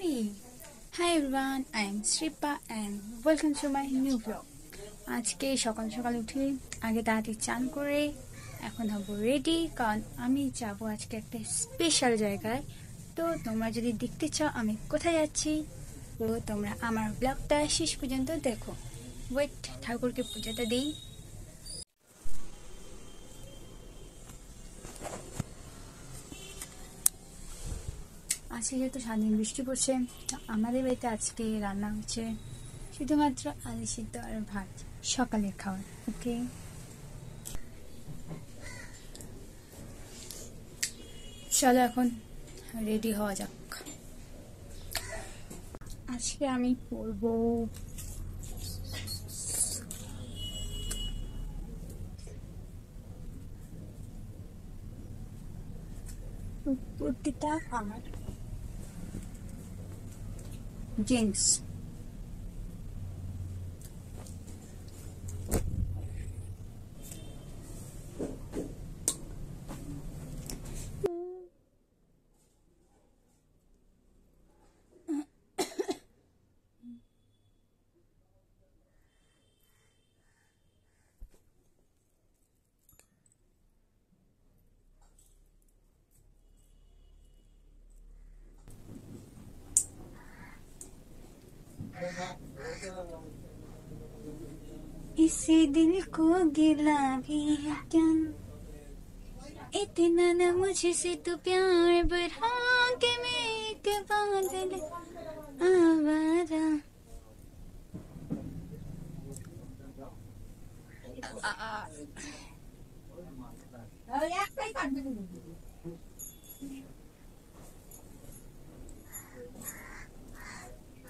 Hey, hi everyone, I am Shripa and welcome to my new vlog. আজকে সকাল সকাল উঠে আগে তাড়াতাড়ি চান করে এখন হব রেডি, কারণ আমি যাব আজকে একটা স্পেশাল জায়গায়। তো তোমরা যদি দেখতে চাও আমি কোথায় যাচ্ছি, তো তোমরা আমার ব্লগটা শেষ পর্যন্ত দেখো। ওয়েট, ঠাকুরকে পূজাটা দিই। আজকে যেহেতু সারাদিন বৃষ্টি পড়ছে, আমাদের বাড়িতে আজকে রান্না হচ্ছে শুধুমাত্র আলু সিদ্ধ আর ভাত, সকালের খাবার। ওকে, চলো এখন রেডি হওয়া যাক। আজকে আমি পরবো কুর্তিটা আমার জিন্স। इसी दिल को गिला भी है क्या, इतना न मुझसे तू प्यार बढ़ा के मैं एक बादल आवारा।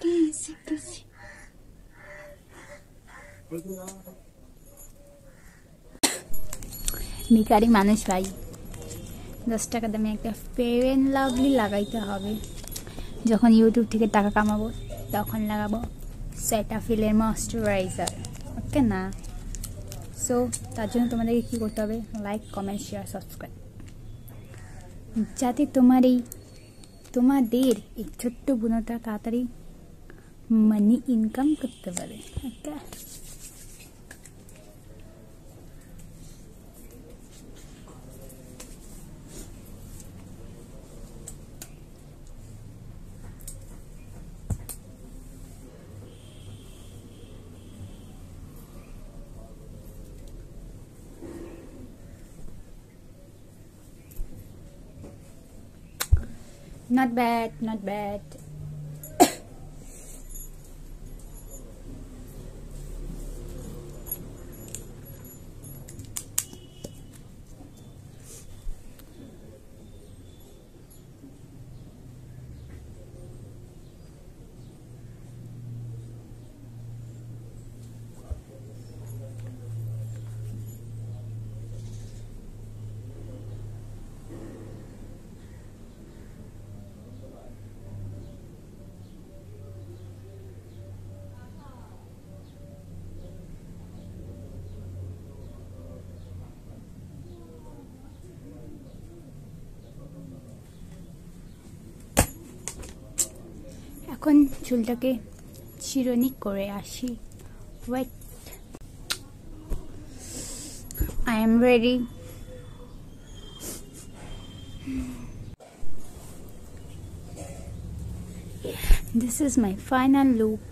कैसे कैसे ভিখারি মানুষ ভাই, 10 টাকা দামে একটা ফেয়ার অ্যান্ড লাভলি লাগাইতে হবে। যখন ইউটিউব থেকে টাকা কামাবো তখন লাগাবো সেটাফিলের ময়েশ্চারাইজার, ওকে না? সো তার জন্য তোমাদেরকে কী করতে হবে? লাইক, কমেন্ট, শেয়ার, সাবস্ক্রাইব, যাতে তোমাদের এই ছোট্ট বোনটা তাড়াতাড়ি মানি ইনকাম করতে পারে। ওকে, not bad, not bad. এখন চুলটাকে চিরুনি করে আসি। Wait, I am ready. This is my final look.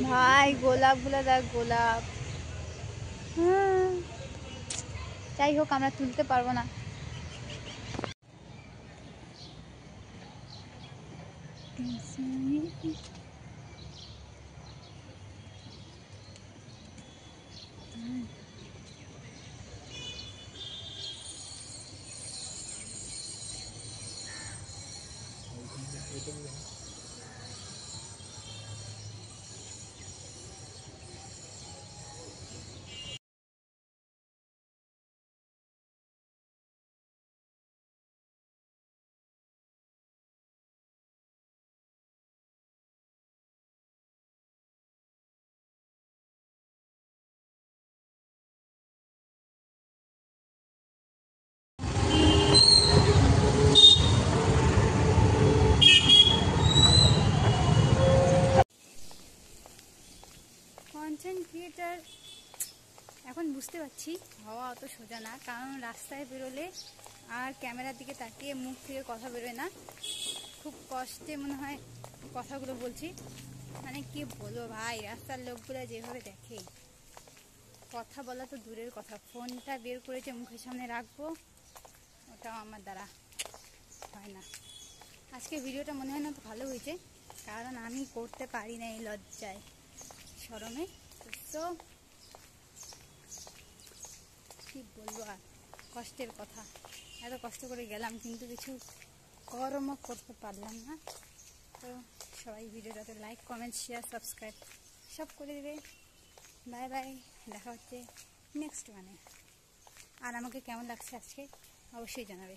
ভাই গোলাপগুলো দেখ, গোলাপ। যাই হোক, আমরা তুলতে পারবো না। কন্টেন্ট ক্রিয়েটার এখন বুঝতে পারছি হওয়া অত সোজা না, কারণ রাস্তায় বেরোলে আর ক্যামেরার দিকে তাকিয়ে মুখ থেকে কথা বেরোয় না। খুব কষ্টে মনে হয় কথাগুলো বলছি। মানে কি বলবো ভাই, রাস্তার লোকগুলো যেভাবে দেখে, কথা বলা তো দূরের কথা, ফোনটা বের করে যে মুখের সামনে রাখবো ওটাও আমার দ্বারা হয় না। আজকে ভিডিওটা মনে হয় না তো ভালো হয়েছে, কারণ আমি করতে পারি না এই লজ্জায় শরমে। তো কি বলবো, আর কষ্টের কথা, এত কষ্ট করে গেলাম কিন্তু কিছু কর্ম করতে পারলাম না। তো সবাই ভিডিওটাতে লাইক, কমেন্ট, শেয়ার, সাবস্ক্রাইব সব করে দেবে। বাই বাই, দেখা হচ্ছে নেক্সট মানে। আর আমাকে কেমন লাগছে আজকে অবশ্যই জানাবে।